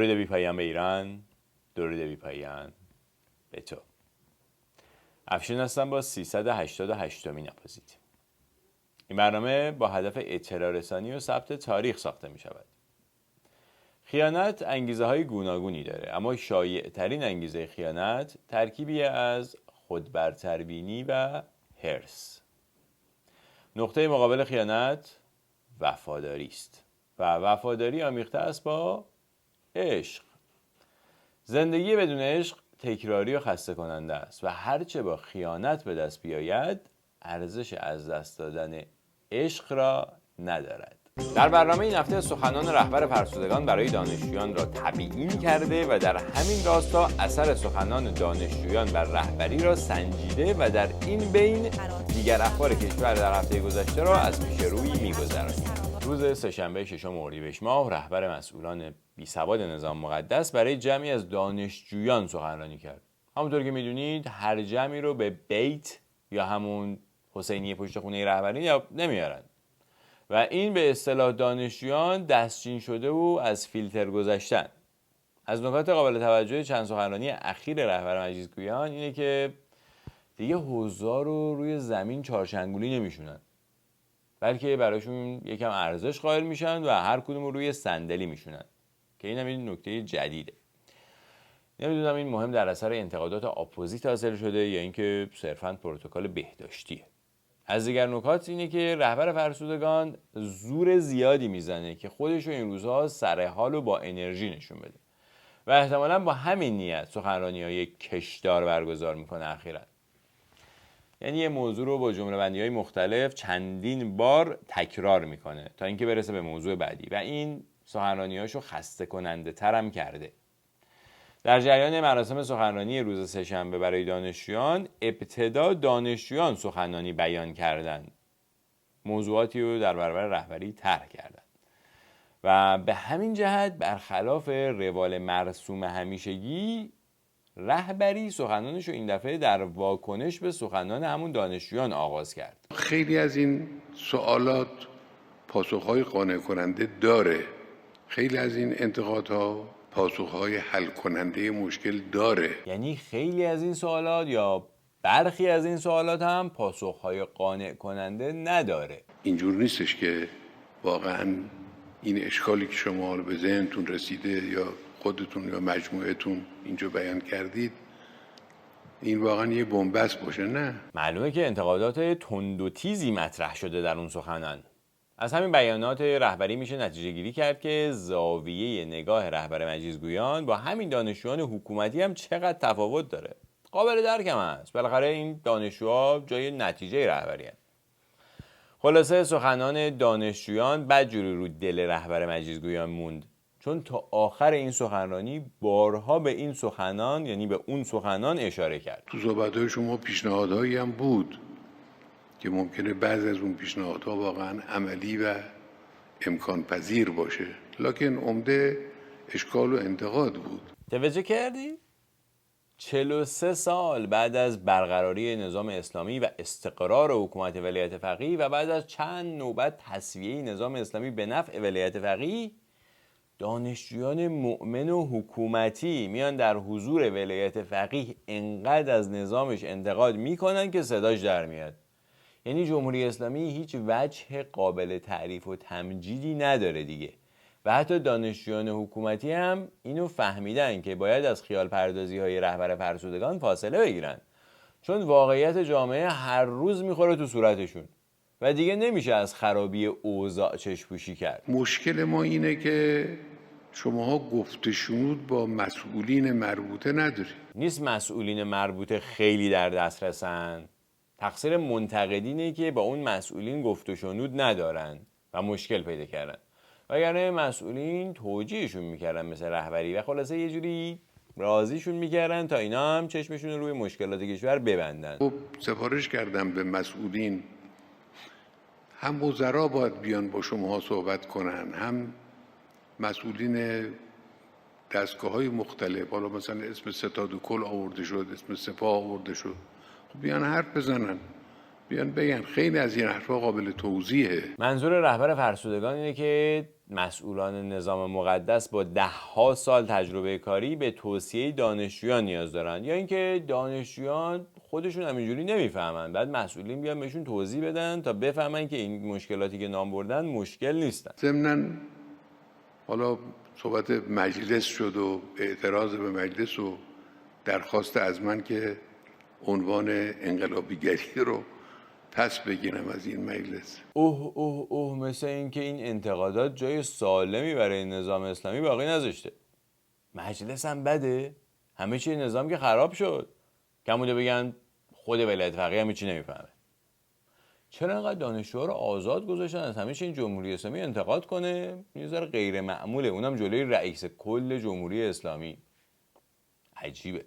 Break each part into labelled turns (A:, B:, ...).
A: درود بی‌پایان به ایران، درود بی‌پایان به تو. افشین هستم با 388مین اپوزیت. این برنامه با هدف اطلاع رسانی و ثبت تاریخ ساخته می شود. خیانت انگیزه های گوناگونی داره، اما شایع ترین انگیزه خیانت ترکیبی از خودبرتربینی و حرص. نقطه مقابل خیانت وفاداری است و وفاداری آمیخته است با عشق. زندگی بدون عشق تکراری و خسته کننده است و هرچه با خیانت به دست بیاید ارزش از دست دادن عشق را ندارد. در برنامه این هفته سخنان رهبر فرسودگان برای دانشجویان را تبیین کرده و در همین راستا اثر سخنان دانشجویان بر رهبری را سنجیده و در این بین دیگر اخبار کشور در هفته گذشته را از پیش روی می‌گذرانیم. روز سه‌شنبه 6 اردیبهشت ماه رهبر مسئولان بیسواد نظام مقدس برای جمعی از دانشجویان سخنرانی کرد. همونطور که میدونید هر جمعی رو به بیت یا همون حسینیه پشت خونه رهبری نمیارن و این به اصطلاح دانشجویان دستچین شده و از فیلتر گذشتن. از نکات قابل توجه چند سخنرانی اخیر رهبر مجلسگویان اینه که دیگه حضار رو روی زمین چهارچنگولی نمیشونن، بلکه براشون یکم ارزش قائل میشن و هر کدوم رو روی صندلی میشونن که این هم این نکته جدیده. نمیدونم این مهم در اثر انتقادات اپوزیت حاصل شده یا اینکه صرفاً پروتکل بهداشتیه. از دیگر نکات اینه که رهبر فرسودگان زور زیادی میزنه که خودش رو این روزها سر حال و با انرژی نشون بده و احتمالاً با همین نیت سخنرانی‌های کشدار برگزار میکنه اخیراً. یعنی یه موضوع رو با جمله‌بندی‌های مختلف چندین بار تکرار میکنه تا اینکه برسه به موضوع بعدی و این سخنرانی‌هاشو خسته کننده ترم کرده. در جریان مراسم سخنرانی روز سه‌شنبه برای دانشجویان ابتدا دانشجویان سخنرانی بیان کردند، موضوعاتی رو در برابر رهبری طرح کردند و به همین جهت برخلاف روال مرسوم همیشگی رهبری سخنانش رو این دفعه در واکنش به سخنان همون دانشجویان آغاز کرد.
B: خیلی از این سوالات پاسخهای قانع کننده داره، خیلی از این انتقادها پاسخهای حل کننده مشکل داره.
A: یعنی خیلی از این سوالات یا برخی از این سوالات هم پاسخهای قانع کننده نداره.
B: اینجور نیستش که واقعا این اشکالی که شما به ذهنتون رسیده یا خودتون یا مجموعتون اینجا بیان کردید این واقعا یه بن‌بست باشه. نه،
A: معلومه که انتقادات تند و تیزی مطرح شده در اون سخنان. از همین بیانات رهبری میشه نتیجه گیری کرد که زاویه نگاه رهبر مجلسگویان با همین دانشجویان حکومتی هم چقدر تفاوت داره. قابل درک هم هست، بالاخره این دانشجوها جای نتیجه رهبری هست. خلاصه سخنان دانشجویان بدجوری رو دل رهبر مجلسگویان موند، چون تا آخر این سخنرانی بارها به این سخنان یعنی به اون سخنان اشاره کرد.
B: تو صحبت‌های شما پیشنهادهایی هم بود که ممکنه بعضی از اون پیشنهادها واقعا عملی و امکان پذیر باشه، لکن عمده اشکال و انتقاد بود.
A: توجه کردی؟ 43 سال بعد از برقراری نظام اسلامی و استقرار حکومت ولایت فقیه و بعد از چند نوبت تسویه نظام اسلامی به نفع ولایت فقیه، دانشجویان مؤمن و حکومتی میان در حضور ولایت فقیه انقدر از نظامش انتقاد میکنن که صداش در میاد. یعنی جمهوری اسلامی هیچ وجه قابل تعریف و تمجیدی نداره دیگه و حتی دانشجویان حکومتی هم اینو فهمیدن که باید از خیال پردازی های رهبر فرسودگان فاصله بگیرن، چون واقعیت جامعه هر روز میخوره تو صورتشون و دیگه نمیشه از خرابی اوضاع چشم‌پوشی کرد.
B: مشکل ما اینه که شماها گفت شنود با مسئولین مربوطه ندارید.
A: نیست مسئولین مربوطه خیلی در دسترسن، تقصیر منتقدینه که با اون مسئولین گفت و شنود ندارن و مشکل پیدا کردن، وگرنه مسئولین توجیهشون میکردن مثل رهبری و خلاصه یه جوری راضیشون میکردن تا اینا هم چشمشون روی مشکلات کشور ببندن.
B: خب سفارش کردم به مسئولین، هم وزرا باید بیان با شماها صحبت کنن، هم مسئولین دستگاه‌های مختلف، حالا مثلا اسم ستاد کل آورده شد، اسم سپاه آورده شد، خب بیان حرف بزنن، بیان بگن. خیلی از این حرفا قابل توضیحه.
A: منظور رهبر فرسودگان اینه که مسئولان نظام مقدس با 10 سال تجربه کاری به توصیه دانشجویان نیاز دارن، یا اینکه دانشجویان خودشون همینجوری نمیفهمن، بعد مسئولین بیان بهشون توضیح بدن تا بفهمن که این مشکلاتی که نام بردن مشکل نیستن.
B: ضمناً حالا صحبت مجلس شد و اعتراض به مجلس و درخواست از من که عنوان انقلابیگری رو پس بگیرم از این مجلس.
A: اوه مثل اینکه این انتقادات جای سالمی برای نظام اسلامی باقی نذاشته. مجلس هم بده؟ همه چی نظام که خراب شد. کموده بگن خود ولایت فقیه همه چی نمیفهمه. چرا انقدر دانشجوها رو آزاد گذاشتن از همه چی این جمهوری اسلامی انتقاد کنه؟ یه ذره غیر معموله، اونم جلوی رئیس کل جمهوری اسلامی. عجیبه.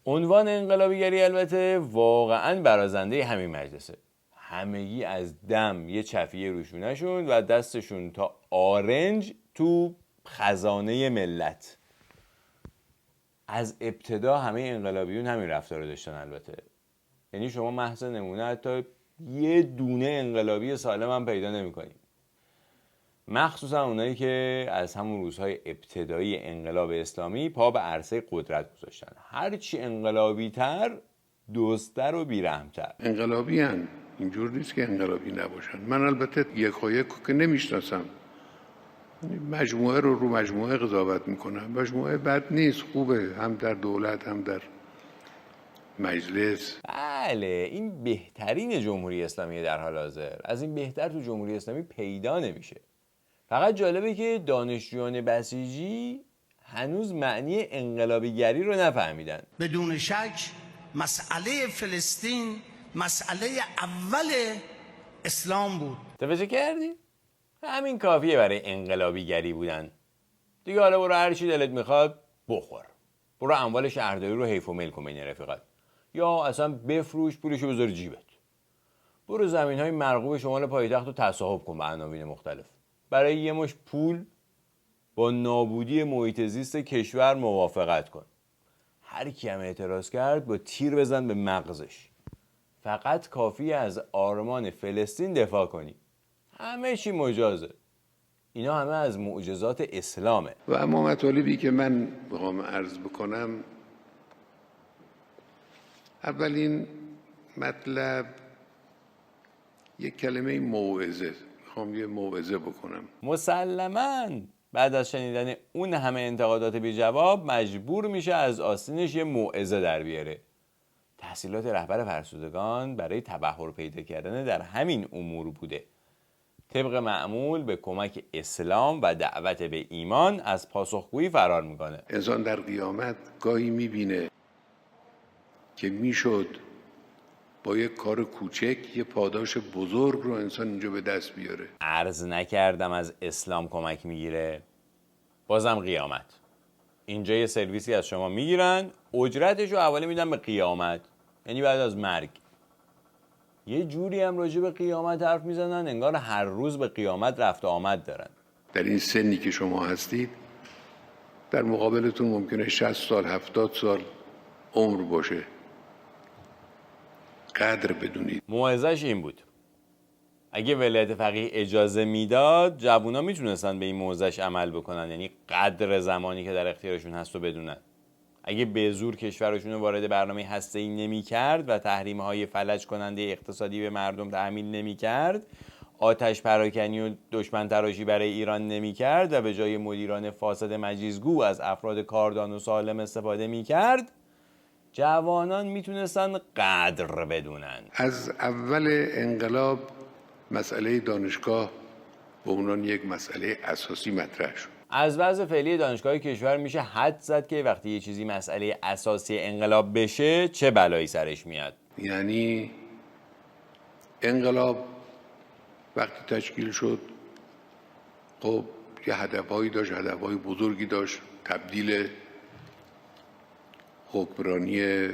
A: عنوان انقلابیگری البته واقعا برازنده همین مجلسه. همگی از دم یه چفیه روشونشون و دستشون تا آرنج تو خزانه ملت. از ابتدا همه انقلابیون همین رفتار رو داشتن البته. یعنی شما محض نمونه حتی یه دونه انقلابی سالم هم پیدا نمی‌کنید. مخصوصا اونایی که از همون روزهای ابتدایی انقلاب اسلامی پا به عرصه قدرت گذاشتن. هرچی انقلابی تر، دزدتر و بیرحمتر.
B: انقلابی هن. اینجور نیست که انقلابی نباشن. من البته یک و یک که نمیشناسم، مجموعه رو مجموعه قضاوت میکنم. مجموعه بد نیست، خوبه، هم در دولت هم در مجلس.
A: بله، این بهترین جمهوری اسلامی در حال حاضر. از این بهتر تو جمهوری اسلامی پیدا نمیشه. فقط جالبه که دانشجویان بسیجی هنوز معنی انقلابیگری رو نفهمیدن.
C: بدون شک مسئله فلسطین مسئله اول اسلام بود.
A: توجه کردی؟ همین کافیه برای انقلابیگری بودن. دیگه حالا برو هر چی دلت میخواد بخور. برو اموال شهرداری رو حیف و میل کن بین رفیقات. یا اصلا بفروش پولشو بذار جیبت. برو زمین‌های مرغوب شمال پایتخت رو تصاحب کن به عناوین مختلف. برای یه مش پول با نابودی محیط زیست کشور موافقت کن. هر کی هم اعتراض کرد با تیر بزن به مغزش. فقط کافی از آرمان فلسطین دفاع کنی. همه چی مجازه. اینا همه از معجزات اسلامه.
B: و اما مطالبی که من بخوام عرض بکنم، اولین مطلب یک کلمه موعظه. میخوام یه موعظه بکنم.
A: مسلماً بعد از شنیدن اون همه انتقادات بی جواب مجبور میشه از آستینش یه موعظه در بیاره. تحصیلات رهبر فرسودگان برای تبحر پیدا کردن در همین امور بوده. طبق معمول به کمک اسلام و دعوت به ایمان از پاسخگویی فرار میکنه.
B: انسان در قیامت گاهی میبینه که میشد با یک کار کوچک یه پاداش بزرگ رو انسان اینجا به دست بیاره.
A: عرض نکردم از اسلام کمک میگیره. بازم قیامت. اینجا یه سرویسی از شما میگیرن، اجرتش رو حواله میدن به قیامت، یعنی بعد از مرگ. یه جوری هم راجع به قیامت حرف میزنن انگار هر روز به قیامت رفت و آمد دارن.
B: در این سنی که شما هستید در مقابلتون ممکنه 60 سال 70 سال عمر باشه. قدر بدونید.
A: موعظه‌اش این بود. اگه ولایت فقیه اجازه میداد جوونا میتونستن به این موعظه‌اش عمل بکنن، یعنی قدر زمانی که در اختیارشون هست رو بدونن. اگه به زور کشورشون رو وارد برنامه هسته‌ای نمی‌کرد و تحریم‌های فلج کننده اقتصادی به مردم تحمیل نمی‌کرد، آتش پراکنی و دشمن تراشی برای ایران نمی‌کرد و به جای مدیران فاسد مجیزگو از افراد کاردان و سالم استفاده می‌کرد، جوانان میتونستن قدر بدونن.
B: از اول انقلاب مسئله دانشگاه به عنوان یک مسئله اساسی مطرح شد.
A: از وضع فعلی دانشگاه کشور میشه حد زد که وقتی یه چیزی مسئله اساسی انقلاب بشه چه بلایی سرش میاد.
B: یعنی انقلاب وقتی تشکیل شد خب یه هدفهایی داشت، هدفهای بزرگی داشت. تبدیل حکمرانی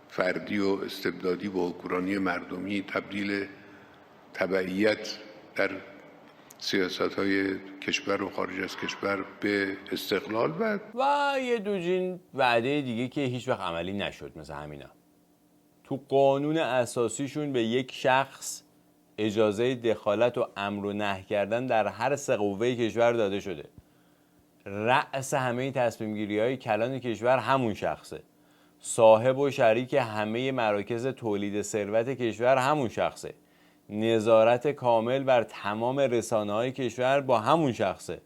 B: فردی و استبدادی به حکمرانی مردمی، تبدیل تبعیت در سیاست‌های کشور و خارج از کشور به استقلال و
A: یه دوجین وعده دیگه که هیچ وقت عملی نشد مثل همینا. تو قانون اساسیشون به یک شخص اجازه دخالت و امر و نهی کردن در هر سه قوه کشور داده شده. رأس همه تصمیم گیری های کلان کشور همون شخصه. صاحب و شریک همه مراکز تولید ثروت کشور همون شخصه. نظارت کامل بر تمام رسانه های کشور با همون شخصه.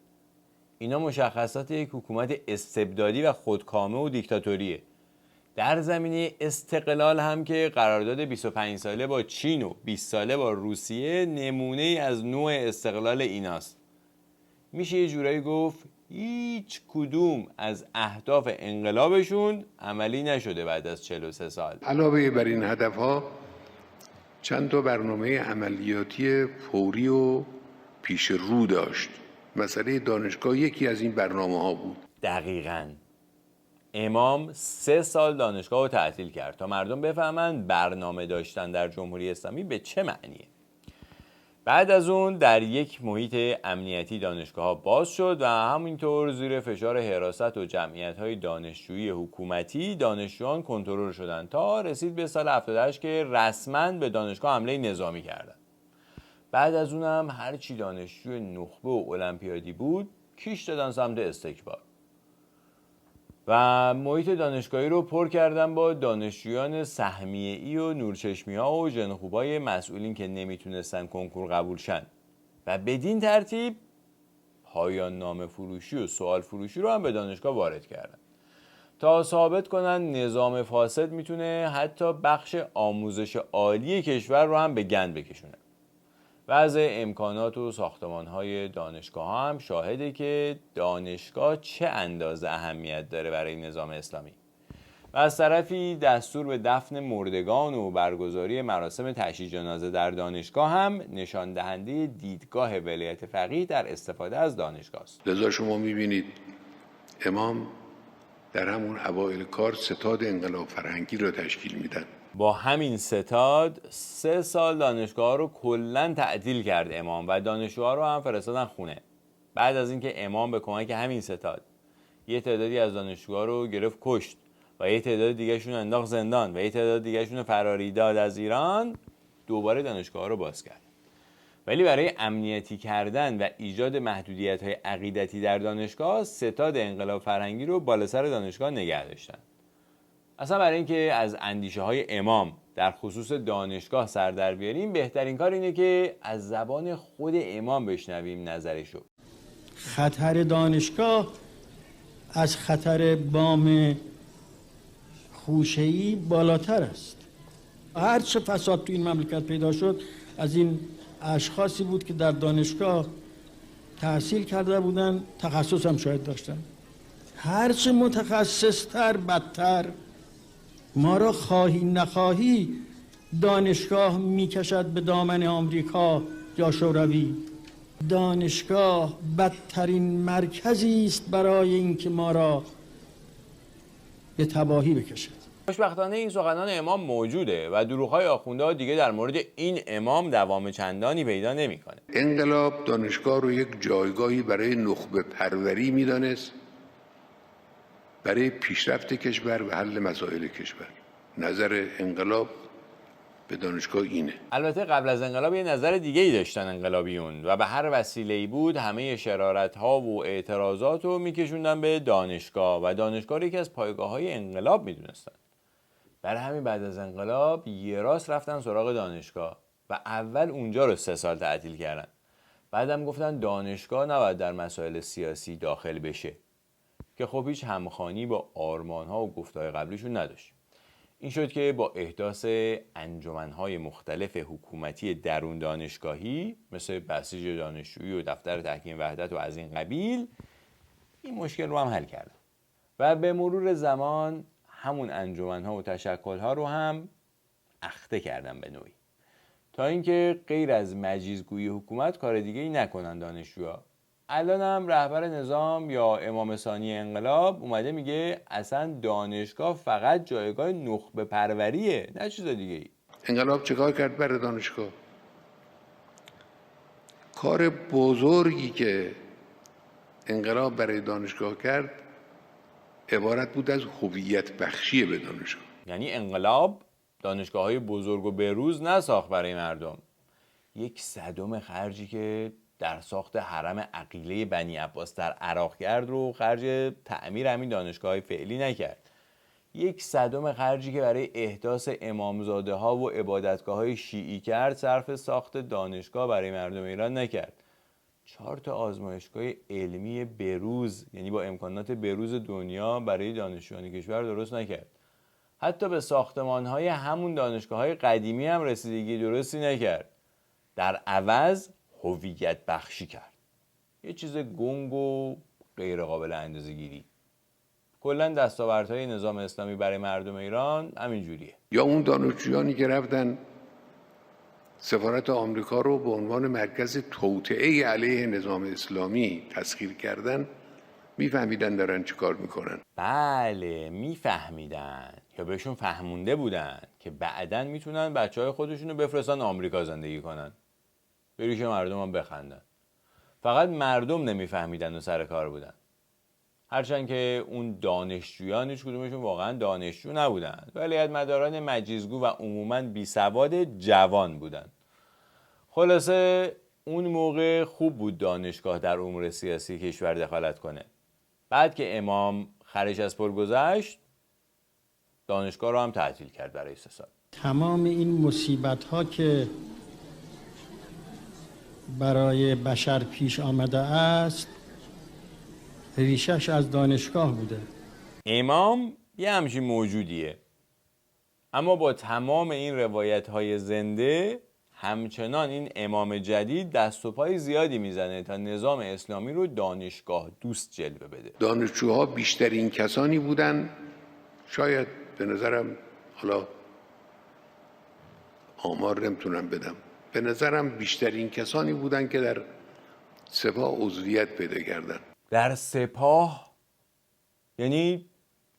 A: اینا مشخصات یک حکومت استبدادی و خودکامه و دیکتاتوریه. در زمینه استقلال هم که قرارداد 25 ساله با چین و 20 ساله با روسیه نمونه از نوع استقلال ایناست. میشه یه جورایی گفت هیچ کدوم از اهداف انقلابشون عملی نشده بعد از 43 سال.
B: علاوه بر این هدفها چند تا برنامه عملیاتی فوری و پیش رو داشت. مسئله دانشگاه یکی از این برنامه ها بود.
A: دقیقاً. امام 3 سال دانشگاه رو تعطیل کرد تا مردم بفهمن برنامه داشتن در جمهوری اسلامی به چه معنیه. بعد از اون در یک محیط امنیتی دانشگاه ها باز شد و همینطور زیر فشار حراست و جمعیت های دانشجویی حکومتی دانشجویان کنترل شدند تا رسید به سال 78 که رسما به دانشگاه حمله نظامی کردند. بعد از اونم هرچی دانشجوی نخبه و المپیادی بود کیش دادن سمت استکبار و محیط دانشگاهی رو پر کردن با دانشجویان سهمیه‌ای و نورچشمی‌ها و ژنخوبای مسئولین که نمیتونستن کنکور قبول شن و بدین ترتیب پایان نامه فروشی و سوال فروشی رو هم به دانشگاه وارد کردن تا ثابت کنن نظام فاسد میتونه حتی بخش آموزش عالی کشور رو هم به گند بکشونه. وضع امکانات و ساختمان‌های دانشگاه هم شاهده که دانشگاه چه اندازه اهمیت داره برای نظام اسلامی. و از طرفی دستور به دفن مردگان و برگزاری مراسم تشییع جنازه در دانشگاه هم نشان دهنده دیدگاه ولایت فقیه در استفاده از دانشگاه است.
B: لذا شما می‌بینید امام در همون اوایل کار ستاد انقلاب فرهنگی را تشکیل میدن.
A: با همین ستاد 3 سال دانشگاه رو کلاً تعطیل کرد امام و دانشجوها رو هم فرستادن خونه. بعد از اینکه امام به کمک همین ستاد یه تعدادی از دانشجوها رو گرفت کشت و یه تعداد دیگه‌شون انداخت زندان و یه تعداد دیگه‌شون فراری داد از ایران، دوباره دانشگاه رو باز کرد. ولی برای امنیتی کردن و ایجاد محدودیت‌های عقیدتی در دانشگاه ستاد انقلاب فرهنگی رو بالا سر دانشگاه نگه داشتن. اصلا برای اینکه از اندیشه های امام در خصوص دانشگاه سر در بیاریم بهترین کار اینه که از زبان خود امام بشنویم نظرشو.
D: خطر دانشگاه از خطر بام خوشه‌ای بالاتر است. هر چه فساد تو این مملکت پیدا شد از این اشخاصی بود که در دانشگاه تحصیل کرده بودن، تخصص هم شاید داشتن. هر چه متخصص‌تر بدتر. ما را خواهی نخواهی دانشگاه میکشد به دامن آمریکا یا شوروی. دانشگاه بدترین مرکزی است برای اینکه ما را به تباهی بکشد.
A: خوشبختانه این سخنان امام موجوده و دروغ‌های آخونده‌ها دیگه در مورد این امام دوام چندانی پیدا نمی‌کنه.
B: انقلاب دانشگاه رو یک جایگاهی برای نخبه پروری میدانست، برای پیشرفت کشور و حل مسائل کشور. نظر انقلاب به دانشگاه اینه.
A: البته قبل از انقلاب یه نظر دیگه ای داشتن انقلابیون و به هر وسیله‌ای بود همه شرارت‌ها و اعتراضات رو میکشوندن به دانشگاه و دانشگاه رو یکی از پایگاه‌های انقلاب میدونستن. برای همین بعد از انقلاب یه راست رفتن سراغ دانشگاه و اول اونجا رو 3 سال تعطیل کردن. بعدم گفتن دانشگاه نباید در مسائل سیاسی داخل بشه که خب هیچ همخوانی با آرمان‌ها و گفته‌های قبلیشون نداشت. این شد که با احداث انجمن‌های مختلف حکومتی درون دانشگاهی مثل بسیج دانشجویی و دفتر تحکیم وحدت و از این قبیل این مشکل رو هم حل کردن و به مرور زمان همون انجمن‌ها و تشکل‌ها رو هم اخته کردن به نوعی تا اینکه غیر از مجیزگویی حکومت کار دیگه‌ای نکنن دانشجوها. الان هم رهبر نظام یا امام ثانی انقلاب اومده میگه اصلا دانشگاه فقط جایگاه نخبه پروریه نه چیز دیگه ای.
B: انقلاب چیکار کرد برای دانشگاه؟ کار بزرگی که انقلاب برای دانشگاه کرد عبارت بود از هویت بخشی به دانشگاه.
A: یعنی انقلاب دانشگاه‌های بزرگ و بروز نساخت برای مردم. 1/100 خرجی که در ساخت حرم عقیله بنی عباس در عراق کرد رو خرج تعمیر همین دانشگاه‌های فعلی نکرد. 1/100 خرجی که برای احداث امامزاده ها و عبادتگاه های شیعی کرد صرف ساخت دانشگاه برای مردم ایران نکرد. 4 آزمایشگاه علمی بروز، یعنی با امکانات بروز دنیا، برای دانشجویان کشور درست نکرد. حتی به ساختمان‌های همون دانشگاه‌های قدیمی هم رسیدگی درستی نکرد. در عوض هویت بخشی کرد. یه چیز گنگ و غیر قابل اندازه‌گیری. کلا دستاوردهای نظام اسلامی برای مردم ایران همین جوریه.
B: یا اون دانشجویانی که رفتن سفارت آمریکا رو به عنوان مرکز توطئه علیه نظام اسلامی تسخیر کردن، میفهمیدن دارن چی کار میکنن.
A: بله میفهمیدن یا بهشون فهمونده بودن که بعدن میتونن بچهای خودشون رو بفرستن آمریکا زندگی کنن، بریش مردم هم بخندن. فقط مردم نمیفهمیدن و سر کار بودن. هرچند که اون دانشجویان هیچ کدومشون واقعا دانشجو نبودن، ولیت مداران مجیزگو و عموماً بیسواد جوان بودن. خلاصه اون موقع خوب بود دانشگاه در امور سیاسی کشور دخالت کنه. بعد که امام خرش از پل گذشت، دانشگاه رو هم تعطیل کرد برای 3 سال.
D: تمام این مصیبت ها که برای بشر پیش آمده است ریشش از دانشگاه بوده.
A: امام یه همچین موجودیه، اما با تمام این روایت های زنده همچنان این امام جدید دست و پای زیادی میزنه تا نظام اسلامی رو دانشگاه دوست جلوه بده.
B: دانشجوها بیشترین کسانی بودن، شاید به نظرم، حالا آمار نمیتونم بدم، به نظرم بیشترین کسانی بودن که در سپاه عضویت پیدا کردن.
A: در سپاه؟ یعنی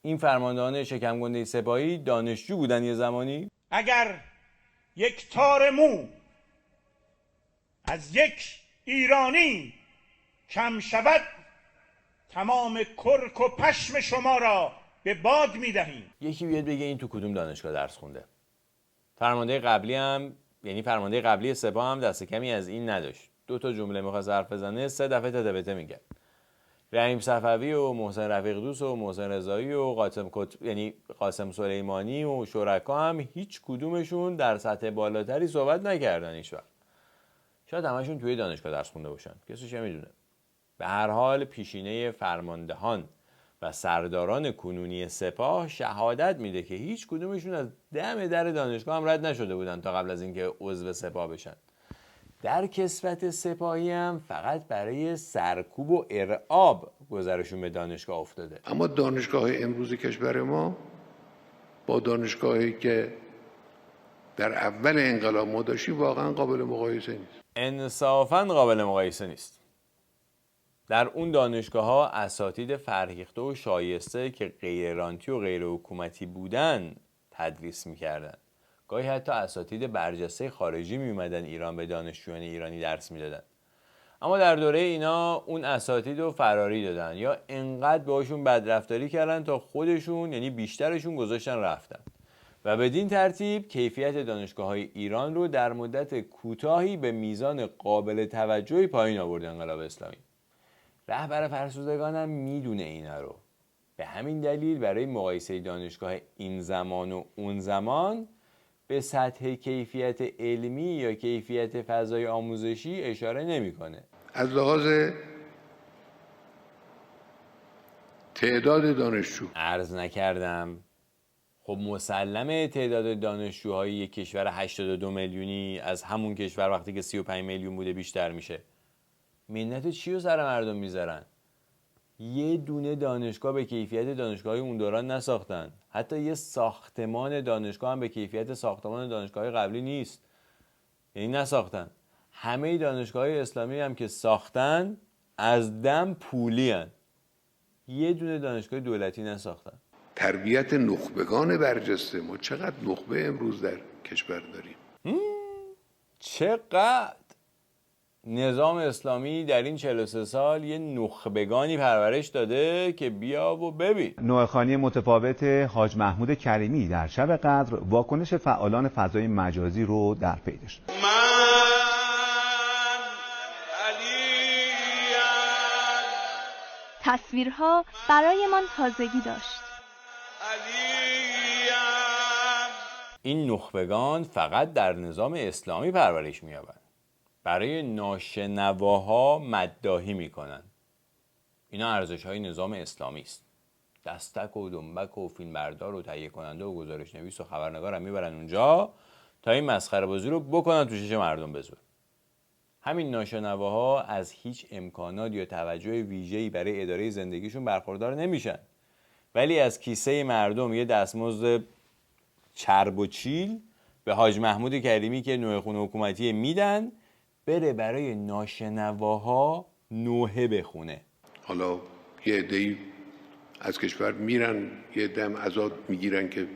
A: این فرماندهان شکمگنده سپاهی دانشجو بودن یه زمانی؟
E: اگر یک تار مو از یک ایرانی کم شود، تمام کرک و پشم شما را به باد می‌دهیم.
A: یکی بیاد بگه این تو کدوم دانشگاه درس خونده. فرمانده قبلی هم، یعنی فرمانده قبلی سپاه هم دست کمی از این نداشت. 2 جمله می‌خواست حرف بزنه 3 دفعه تتبته میگه. رحیم صفوی و محسن رفیق دوست و محسن رضایی و قاسم سلیمانی و شرکا هم هیچ کدومشون در سطح بالاتری صحبت نکردن هیچ وقت. شاید همشون توی دانشگاه درس خونده باشن، کسی چه میدونه. به هر حال پیشینه فرماندهان و سرداران کنونی سپاه شهادت میده که هیچ کدومشون از دم در دانشگاه هم رد نشده بودن تا قبل از اینکه عضو سپاه بشن. در کسوت سپاهی هم فقط برای سرکوب و ارعاب گذرشون به دانشگاه افتاده.
B: اما دانشگاه امروز کشور ما با دانشگاهی که در اول انقلاب ما داشتیم واقعا قابل مقایسه نیست.
A: انصافاً قابل مقایسه نیست. در اون دانشگاه ها اساتید فرهیخته و شایسته که غیر رانتی و غیر حکومتی بودن تدریس میکردن. گاهی حتی اساتید برجسته خارجی می اومدن ایران به دانشجویان ایرانی درس میدادن. اما در دوره اینا اون اساتید رو فراری دادن یا انقدر بهشون بدرفتاری کردن تا خودشون، یعنی بیشترشون، گذاشتن رفتن و بدین ترتیب کیفیت دانشگاه‌های ایران رو در مدت کوتاهی به میزان قابل توجهی پایین آورد انقلاب اسلامی. رهبر فرسودگان هم میدونه اینا رو. به همین دلیل برای مقایسه دانشگاه این زمان و اون زمان به سطح کیفیت علمی یا کیفیت فضای آموزشی اشاره نمیکنه.
B: از لحاظ تعداد دانشجو
A: عرض نکردم خب مسلمه تعداد دانشجوهای یک کشور 82 میلیونی از همون کشور وقتی که 35 میلیون بوده بیشتر میشه. منت چی رو سر مردم میذارن؟ یه دونه دانشگاه به کیفیت دانشگاهی اون دوران نساختن. حتی یه ساختمان دانشگاه هم به کیفیت ساختمان دانشگاه قبلی نیست. یعنی نساختن. همه دانشگاه اسلامی هم که ساختن از دم پولی هن. یه دونه دانشگاه دولتی نساختن.
B: تربیت نخبگان برجسته. ما چقدر نخبه امروز در کشور داریم؟
A: چقدر؟ نظام اسلامی در این 43 سال یه نخبگانی پرورش داده که بیا و ببین.
F: نوحه‌خوانی متفاوت حاج محمود کریمی در شب قدر واکنش فعالان فضای مجازی رو در پی داشت.
G: تصویرها برایمان تازگی داشت.
A: این نخبگان فقط در نظام اسلامی پرورش می‌یابند. برای ناشنواها مداحی میکنن. اینا ارزش‌های نظام اسلامی است. دستک و دنبک و فیلمبردار و تهیه کننده و گزارش نویس و خبرنگار هم میبرن اونجا تا این مسخره بازی رو بکنن تو شش مردم بزور. همین ناشنواها از هیچ امکانات یا توجه ویژه‌ای برای اداره زندگیشون برخوردار نمیشن. ولی از کیسه مردم یه دستمزد چرب و چیل به حاج محمود کریمی که نوحه‌خوان حکومتی میدن بره برای ناشنواها نوحه بخونه.
B: حالا یه عده‌ای از کشور میرن، یه عده هم عزاد میگیرن که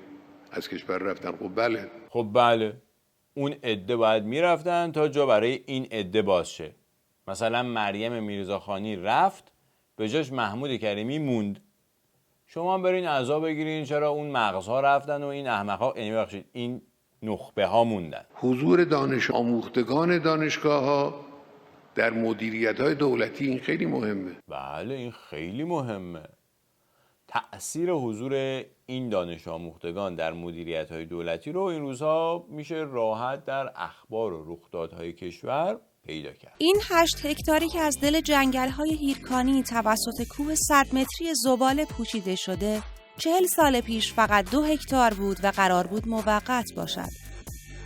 B: از کشور رفتن. خب
A: بله اون عده باید میرفتن تا جا برای این عده باز شه. مثلا مریم میرزاخانی رفت، به جاش محمود کریمی موند. شما برین عزا بگیرین چرا اون مغزها رفتن و این احمقها، یعنی بخشید این نخبه ها موندن.
B: حضور دانش آموختگان دانشگاه ها در مدیریت های دولتی این خیلی مهمه.
A: بله این خیلی مهمه. تأثیر حضور این دانش آموختگان در مدیریت های دولتی رو این روزها میشه راحت در اخبار و رخدادهای کشور پیدا کرد.
H: این 8 هکتاری که از دل جنگل‌های هیرکانی توسط کوه 100 متری زباله پوشیده شده 40 سال پیش فقط 2 هکتار بود و قرار بود موقت باشد.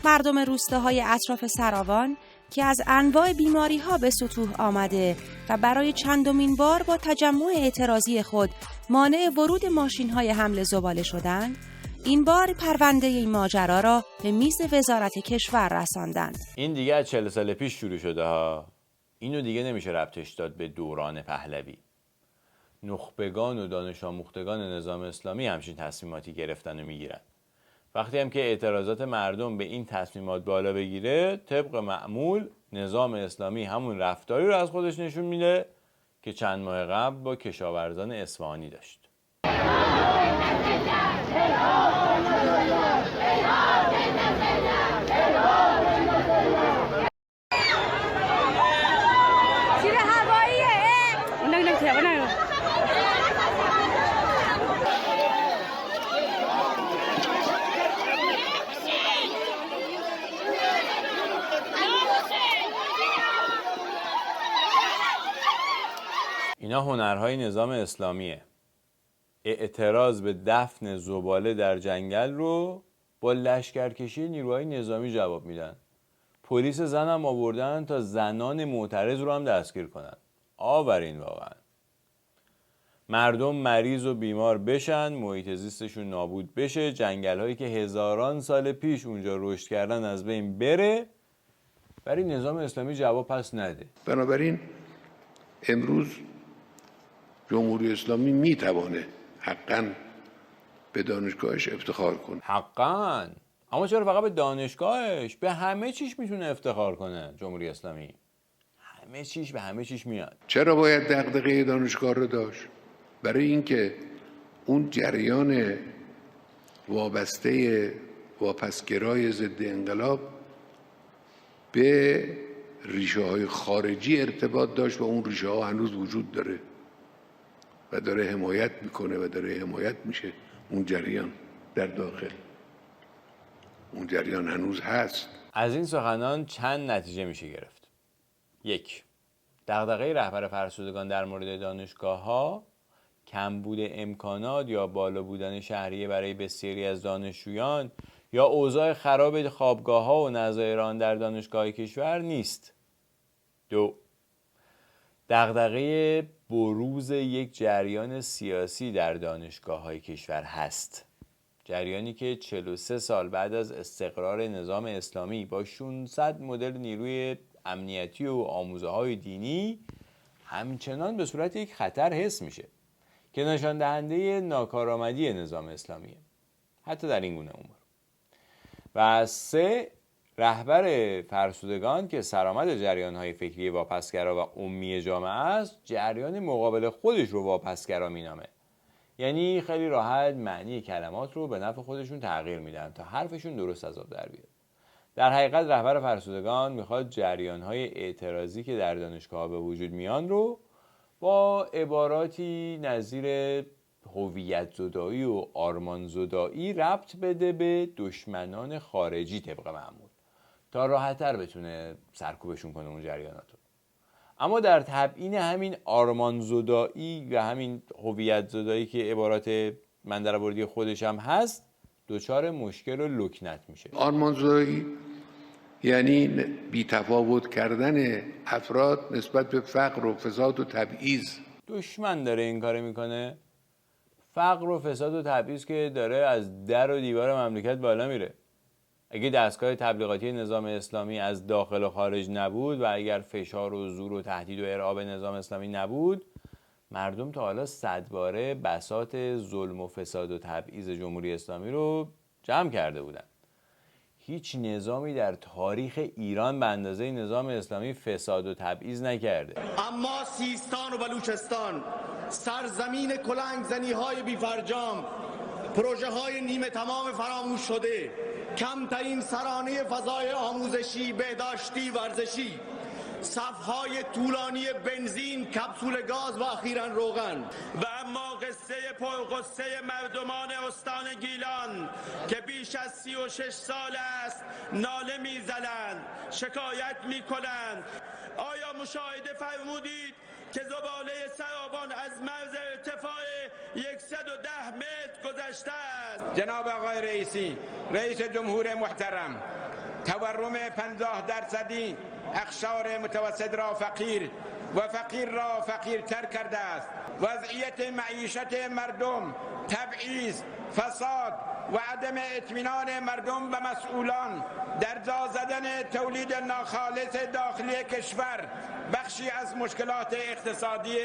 H: مردم روستاهای اطراف سراوان که از انواع بیماری‌ها به سطوح آمده و برای چندمین بار با تجمع اعتراضی خود مانع ورود ماشین‌های حمل زباله شدند، این بار پرونده این ماجرا را به میز وزارت کشور رساندند.
A: این دیگه از 40 سال پیش شروع شده ها. اینو دیگه نمیشه ربطش داد به دوران پهلوی. نخبگان و دانش آموختگان نظام اسلامی همچین تصمیماتی گرفتن و میگیرن. وقتی هم که اعتراضات مردم به این تصمیمات بالا بگیره، طبق معمول نظام اسلامی همون رفتاری رو از خودش نشون میده که چند ماه قبل با کشاورزان اصفهانی داشت. اینا هنرهای نظام اسلامیه. اعتراض به دفن زباله در جنگل رو با لشکرکشی نیروهای نظامی جواب میدن. پلیس زن هم آوردن تا زنان معترض رو هم دستگیر کنن. آورین واقعا. مردم مریض و بیمار بشن، محیط زیستشون نابود بشه، جنگل هایی که هزاران سال پیش اونجا رشد کردن از بین بره، ولی نظام اسلامی جواب پس نده.
B: بنابراین امروز جمهوری اسلامی میتوانه حقاً به دانشگاهش افتخار کنه.
A: حقاً. اما چرا فقط به دانشگاهش؟ به همه چیش میتونه افتخار کنه جمهوری اسلامی. همه چیش به همه چیش میاد.
B: چرا باید دغدغه دانشگاه رو داشت؟ برای اینکه اون جریان وابسته واپسگرای ضد انقلاب به ریشه های خارجی ارتباط داشت و اون ریشه ها هنوز وجود داره و داره حمایت میکنه و داره حمایت میشه. اون جریان در داخل، اون جریان هنوز هست.
A: از این سخنان چند نتیجه میشه گرفت. 1. دغدغه رهبر فرسودگان در مورد دانشگاه‌ها کمبود امکانات یا بالا بودن شهریه برای بسیاری از دانشجویان یا اوضاع خراب خوابگاه‌ها و نظایر آن در دانشگاه کشور نیست. 2. دغدغه بروز یک جریان سیاسی در دانشگاه‌های کشور هست. جریانی که 43 سال بعد از استقرار نظام اسلامی با 600 مدل نیروی امنیتی و آموزه‌های دینی همچنان به صورت یک خطر حس میشه که نشان دهنده ناکارآمدی نظام اسلامیه، حتی در این گونه امور. و 3. رهبر فرسودگان که سرآمد جریان‌های فکری واپسگرا و امی جامعه است، جریان مقابل خودش رو واپسگرا مینامه. یعنی خیلی راحت معنی کلمات رو به نفع خودشون تغییر میدن تا حرفشون درست از آب در بیاد. در حقیقت رهبر فرسودگان میخواد جریان‌های اعتراضی که در دانشگاه‌ها به وجود میان رو با عباراتی نظیر هویت زدایی و آرمان زدایی ربط بده به دشمنان خارجی طبق معمول تا راحت‌تر بتونه سرکوبشون کنه اون جریاناتو. اما در تبیین همین آرمان زدایی و همین هویت زدایی که عبارات مندرآوردی خودش هم هست، دچار مشکل و لکنت میشه.
B: آرمان زدایی یعنی بی‌تفاوت کردن افراد نسبت به فقر و فساد و تبعیض.
A: دشمن داره این کار میکنه. فقر و فساد و تبعیض که داره از در و دیوار مملکت بالا میره. اگه دستگاه تبلیغاتی نظام اسلامی از داخل و خارج نبود و اگر فشار و زور و تهدید و ارعاب نظام اسلامی نبود، مردم تا حالا 100 باره بساط ظلم و فساد و تبعیض جمهوری اسلامی رو جمع کرده بودن. هیچ نظامی در تاریخ ایران به اندازه نظام اسلامی فساد و تبعیض نکرده.
I: اما سیستان و بلوچستان، سرزمین کلنگزنی های بی‌فرجام، پروژه های نیمه تمام فراموش شده، کمترین سرانه فضای آموزشی، بهداشتی، ورزشی، صفهای طولانی بنزین، کپسول گاز و اخیراً روغن.
J: و اما قصه پرغصه مردمان استان گیلان که بیش از 36 سال است ناله می‌زنند، شکایت می‌کنند. آیا مشاهده فرمودید که زباله سرابان از مرز ارتفاع 110 متر گذشته است؟
K: جناب آقای رئیس جمهور محترم، تورم 50% اقشار متوسط را فقیر و فقیر را فقیرتر کرده است. وضعیت معیشت مردم، تبعیض، فساد و عدم اطمینان مردم به مسئولان، در جا زدن تولید ناخالص داخلی کشور بخشی از مشکلات اقتصادی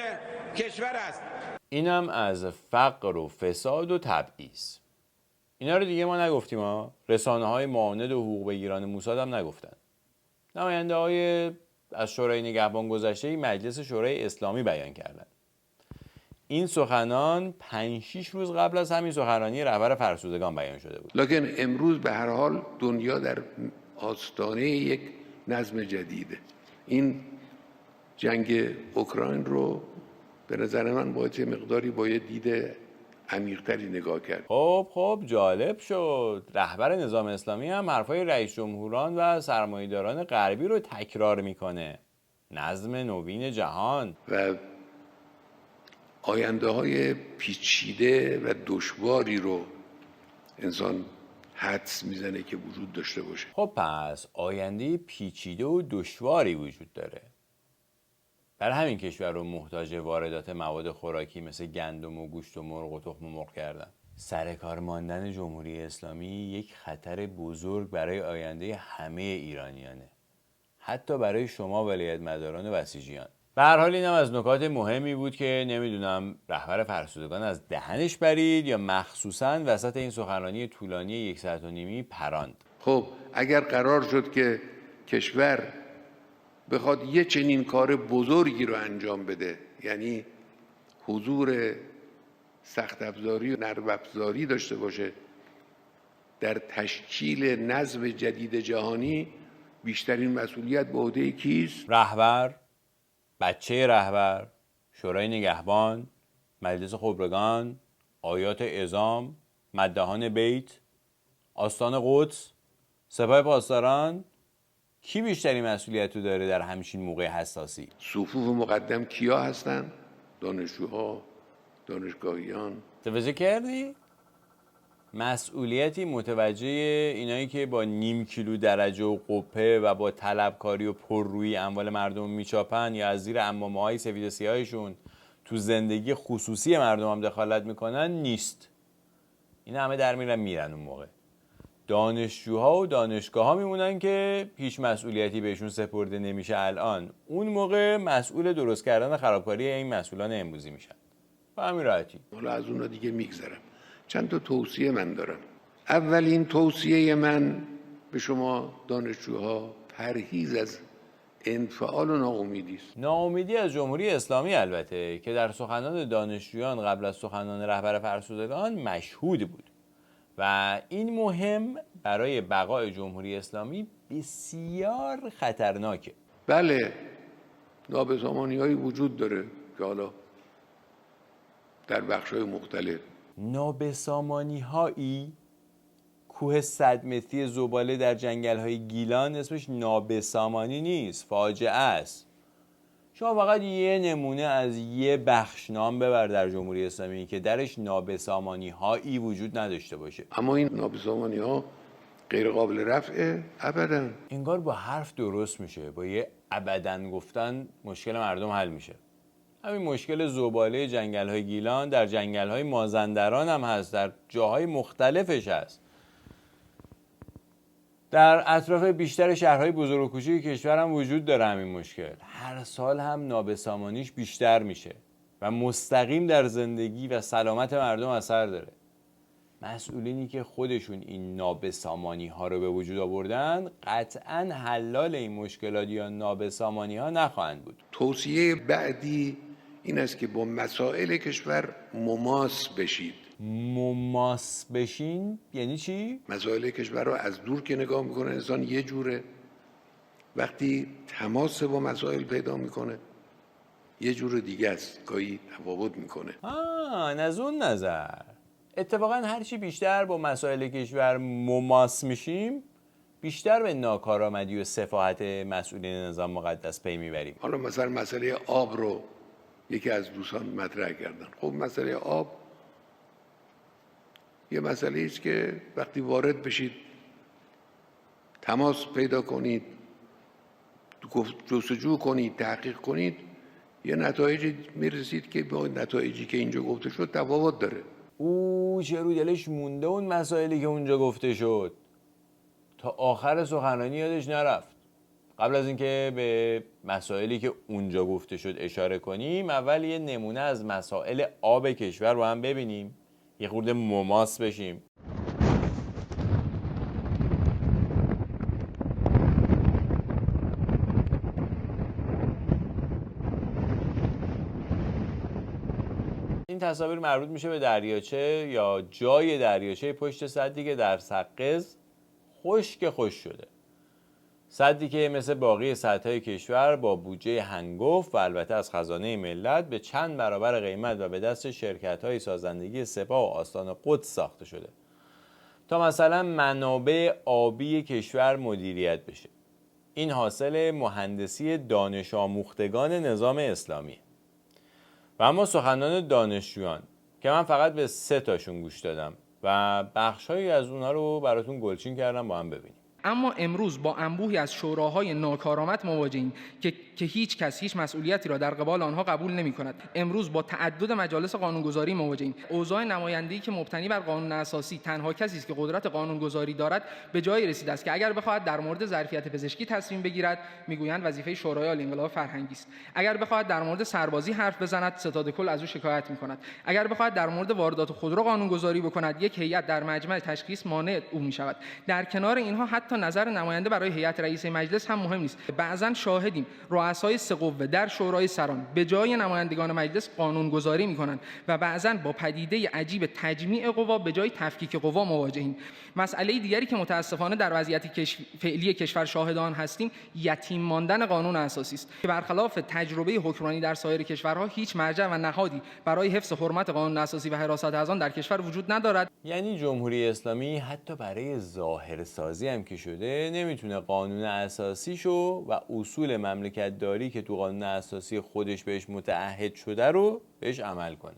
K: کشور است.
A: اینم از فقر و فساد و تبعیض. اینا رو دیگه ما نگفتیم ها. رسانه‌های معاند و حقوق بگیران موساد هم نگفتن. نماینده‌های از شورای نگهبان گذشته مجلس شورای اسلامی بیان کردند. این سخنان 5-6 روز قبل از همین سخنرانی رهبر فرسودگان بیان شده بود.
B: لکن امروز به هر حال دنیا در آستانه یک نظم جدیده. این جنگ اوکراین رو به نظر من باید مقداری دید عمیق‌تری نگاه کرد.
A: خب جالب شد. رهبر نظام اسلامی هم حرفای رئیس جمهوران و سرمایه‌داران غربی رو تکرار میکنه. نظم نوین جهان
B: و آینده‌های پیچیده و دشواری رو انسان حدس میزنه که وجود داشته باشه.
A: خب پس آینده پیچیده و دشواری وجود داره. برای همین کشور رو محتاج واردات مواد خوراکی مثل گندم و گوشت و مرغ و تخم مرغ کردن. سر کار ماندن جمهوری اسلامی یک خطر بزرگ برای آینده همه ایرانیانه. حتی برای شما ولایت مداران و بسیجیان. به هر حال اینم از نکات مهمی بود که نمیدونم رهبر فرسودگان از دهنش برید یا مخصوصاً وسط این سخنرانی طولانی 1 ساعت و نیمی پراند.
B: خب اگر قرار شد که کشور بخواد یه چنین کار بزرگی رو انجام بده، یعنی حضور سخت افزاری و نرم افزاری داشته باشه در تشکیل نظم جدید جهانی، بیشترین مسئولیت به عهده کیست؟
A: رهبر، بچه رهبر، شورای نگهبان، مجلس خبرگان، آیات اعظام، مداحان بیت، آستان قدس، سپاه پاسداران. کی بیشترین مسئولیت رو داره در همچین موقع حساسی؟
B: صفوف مقدم کیا هستن؟ دانشجوها، دانشگاهیان.
A: توجه کردی؟ مسئولیتی متوجه اینایی که با نیم کیلو درجه و قپه و با طلبکاری و پررویی اموال مردم میچاپن یا از زیر عمامه‌های سفید و سیاهشون تو زندگی خصوصی مردم هم دخالت میکنن نیست. این همه در میرن اون موقع. دانشجوها و دانشگاه‌ها میمونن که هیچ مسئولیتی بهشون سپرده نمیشه الان. اون موقع مسئول درست کردن خرابکاری این مسئولان امروزی میشن. به همین راحتی.
B: حالا از اونها دیگه میگذرم. چند تا توصیه من دارم. اولین توصیه من به شما دانشجوها پرهیز از انفعال و ناامیدی است.
A: ناامیدی از جمهوری اسلامی البته که در سخنان دانشجویان قبل از سخنان رهبر فرسودگان مشهود بود و این مهم برای بقای جمهوری اسلامی بسیار خطرناکه.
B: بله، نابسامانی‌هایی وجود داره که حالا در بخش‌های مختلف
A: نابسامانی‌هایی کوه 100 متری زباله در جنگل‌های گیلان اسمش نابسامانی نیست، فاجعه است. شما فقط یه نمونه از یه بخش نام ببر در جمهوری اسلامی که درش نابسامانی‌هایی وجود نداشته باشه.
B: اما این نابسامانی‌ها غیر قابل رفعه ابداً.
A: انگار با حرف درست میشه، با یه ابداً گفتن مشکل مردم حل میشه. همین مشکل زباله جنگل‌های گیلان در جنگل‌های مازندران هم هست، در جاهای مختلفش هست. در اطراف بیشتر شهرهای بزرگ و کوچک کشور هم وجود داره همین مشکل. هر سال هم نابسامانیش بیشتر میشه و مستقیم در زندگی و سلامت مردم اثر داره. مسئولینی که خودشون این نابسامانی ها رو به وجود آوردن قطعاً حلال این مشکلات یا نابسامانی ها نخواهند بود.
B: توصیه بعدی این است که با مسائل کشور مماس بشید.
A: مماس بشین یعنی چی؟
B: مسائل کشور رو از دور که نگاه میکنه انسان یه جوره، وقتی تماس با مسائل پیدا میکنه یه جور دیگه است، گاهی تفاوت میکنه.
A: از اون نظر اتفاقا هرچی بیشتر با مسائل کشور مماس میشیم بیشتر به ناکارآمدی و سفاهت مسئولین نظام مقدس پی میبریم.
B: حالا مثلا مسئله آب رو یکی از دوستان مطرح کردن. خب مسئله آب یه مسئله است که وقتی وارد بشید، تماس پیدا کنید، جستجو کنید، تحقیق کنید، یه نتایج میرسید که با نتایجی که اینجا گفته شد تفاوت داره.
A: چه رو دلش مونده اون مسائلی که اونجا گفته شد، تا آخر سخنرانی یادش نرفت. قبل از اینکه به مسائلی که اونجا گفته شد اشاره کنیم، اول یه نمونه از مسائل آب کشور رو هم ببینیم، یه خورده مماس بشیم. این تصاویر مربوط میشه به دریاچه یا جای دریاچه پشت سدی که در سقز خشک شده. سدی که مثل باقی سدهای کشور با بودجه هنگفت و البته از خزانه ملت به چند برابر قیمت و به دست شرکت‌های سازندگی سپاه و آستان قدس ساخته شده تا مثلا منابع آبی کشور مدیریت بشه. این حاصل مهندسی دانش آموختگان نظام اسلامی. و اما سخنان دانشجویان که من فقط به 3 تاشون گوش دادم و بخش‌هایی از اونها رو براتون گلچین کردم، با هم ببینیم.
L: اما امروز با انبوهی از شوراهای ناکارآمد مواجهیم که هیچ کس هیچ مسئولیتی را در قبال آنها قبول نمی‌کند. امروز با تعدد مجالس قانونگذاری مواجهیم. اوضاع نمایندگی که مبتنی بر قانون اساسی تنها کسی است که قدرت قانونگذاری دارد به جایی رسیده است که اگر بخواهد در مورد ظرفیت پزشکی تصمیم بگیرد میگویند وظیفه شورای عالی انقلاب فرهنگی است. اگر بخواهد در مورد سربازی حرف بزند ستاد کل از او شکایت می‌کند. اگر بخواهد در مورد واردات خودرو قانونگذاری بکند یک هیئت در مجمع تشخیص مانع او می‌شود. در کنار اینها حتی نظر نماینده برای هیئت رئیس مجلس هم مهم نیست. بعضا شاهدیم رؤسای 3 قوه در شورای سران به جای نمایندگان مجلس قانونگذاری می‌کنند و بعضا با پدیده عجیب تجمیع قوا به جای تفکیک قوا مواجهیم. مسئله دیگری که متاسفانه در وضعیت فعلی کشور شاهد آن هستیم یتیم ماندن قانون اساسی است که برخلاف تجربه حکمرانی در سایر کشورها هیچ مرجع و نهادی برای حفظ حرمت قانون اساسی و حراست از آن در کشور وجود ندارد.
A: یعنی جمهوری اسلامی حتی برای ظاهرسازی هم که شده نمیتونه قانون اساسیشو و اصول مملکت داری که تو قانون اساسی خودش بهش متعهد شده رو بهش عمل کنه.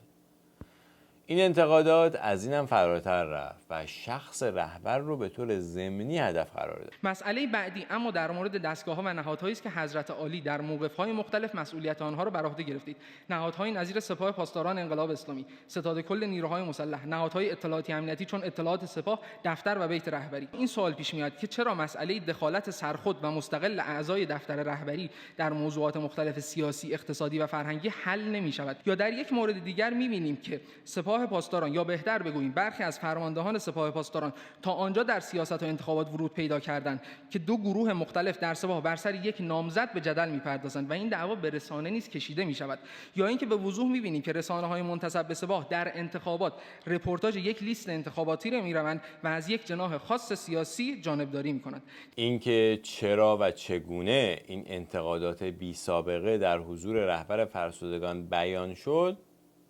A: این انتقادات از اینم فراتر رفت و شخص رهبر رو به طور ضمنی هدف قرار داد.
L: مسئله بعدی اما در مورد دستگاه‌ها و نهادهایی است که حضرت عالی در موقف‌های مختلف مسئولیت آنها رو بر عهده گرفتید. نهادهای نظیر سپاه پاسداران انقلاب اسلامی، ستاد کل نیروهای مسلح، نهادهای اطلاعاتی امنیتی چون اطلاعات سپاه، دفتر و بیت رهبری. این سوال پیش میاد که چرا مسئله دخالت سرخود و مستقل اعضای دفتر رهبری در موضوعات مختلف سیاسی، اقتصادی و فرهنگی حل نمی‌شود؟ یا در یک مورد دیگر می‌بینیم که سپاه سپاه پاسداران یا بهتر بگوییم برخی از فرماندهان سپاه پاسداران تا آنجا در سیاست و انتخابات ورود پیدا کردند که دو گروه مختلف در سپاه بر سر یک نامزد به جدل می‌پردازند و این دعوا به رسانه نیز کشیده می‌شود، یا اینکه به وضوح می‌بینیم که رسانه‌های منتسب به سپاه در انتخابات رپورتاژ یک لیست انتخاباتی را می‌روند و از یک جناح خاص سیاسی جانبداری می‌کنند.
A: اینکه چرا و چگونه این انتقادات بی سابقه در حضور رهبر فرسودگان بیان شد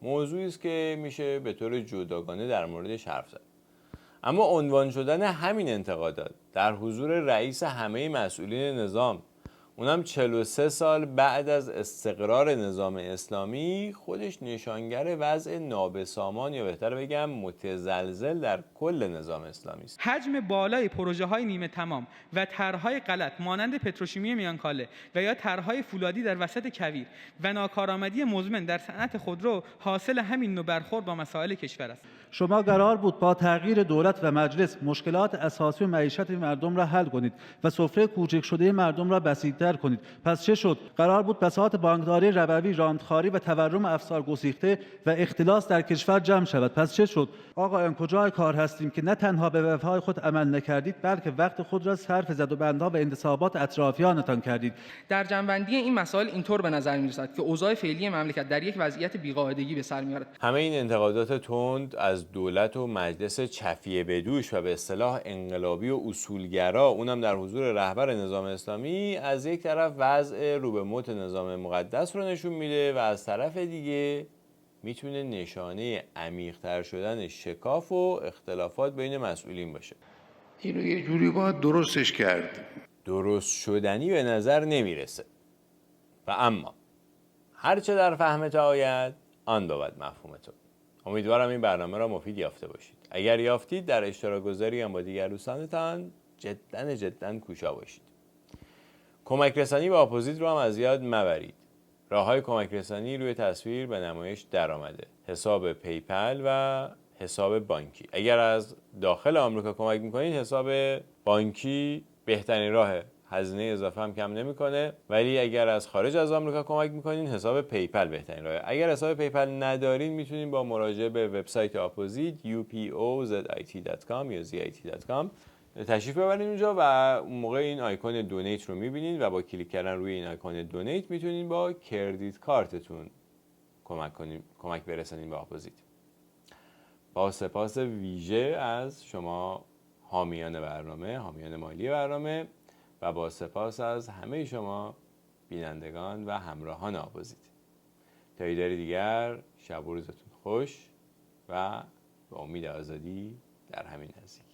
A: موضوعی است که میشه به طور جداگانه در موردش حرف زد. اما عنوان شدن همین انتقادات در حضور رئیس همه مسئولین نظام، اونم 43 سال بعد از استقرار نظام اسلامی، خودش نشانگر وضع نابسامان یا بهتر بگم متزلزل در کل نظام اسلامی است.
M: حجم بالای پروژه‌های نیمه تمام و طرح‌های غلط مانند پتروشیمی میانکاله و یا طرح‌های فولادی در وسط کویر و ناکارآمدی مزمن در صنعت خودرو حاصل همین نوع برخورد با مسائل کشور است.
N: شما قرار بود با تغییر دولت و مجلس مشکلات اساسی و معیشت مردم را حل کنید و سفره کوچک شده مردم را بسیط‌تر کنید. پس چه شد؟ قرار بود بساط بانکداری ربوی، راندخواری و تورم افسار گسیخته و اختلاس در کشور جمع شود. پس چه شد؟ آقایان کجای کار هستیم که نه تنها به وفای خود عمل نکردید بلکه وقت خود را صرف زدوبندها و انتصابات اطرافیانتان کردید.
L: در جنبندی این مسائل اینطور به نظر می‌رسد که اوضاع فعلی مملکت در یک وضعیت بی‌قاعدگی به سر می‌برد.
A: همه این انتقادات تند از دولت و مجلس چفیه بدوش و به اصطلاح انقلابی و اصولگرا، اونم در حضور رهبر نظام اسلامی، از یک طرف وضع رو به موت نظام مقدس رو نشون میده و از طرف دیگه میتونه نشانه عمیق‌تر شدن شکاف و اختلافات بین مسئولین باشه.
B: اینو یه جوری باید درستش کرد.
A: درست شدنی به نظر نمیرسه و اما هرچه در فهمت آید آن بود مفهومتون. امیدوارم این برنامه را مفید یافته باشید. اگر یافتید در اشتراک گذاری هم با دیگر دوستانتان جداً کوشا باشید. کمک رسانی به آپوزیت رو هم از یاد مبرید. راه‌های کمک رسانی روی تصویر به نمایش در آمده. حساب پیپل و حساب بانکی. اگر از داخل آمریکا کمک میکنید حساب بانکی بهترین راهه. هزینه اضافه هم کم نمیکنه. ولی اگر از خارج از آمریکا کمک میکنین حساب پیپل بهترین راهه. اگر حساب پیپل ندارین میتونین با مراجعه به وبسایت آپوزیت upozit.com یا zit.com تشریف ببرین اونجا و اون موقع این آیکون دونیت رو میبینین و با کلیک کردن روی این آیکون دونیت میتونین با کردیت کارتتون کمک برسانین به آپوزیت. با سپاس ویژه از شما حامیان برنامه، حامیان مالی برنامه و با سپاس از همه شما بینندگان و همراهان آپوزیت. تا ایداری دیگر شب و روزتون خوش و به امید آزادی در همین نزدیکی.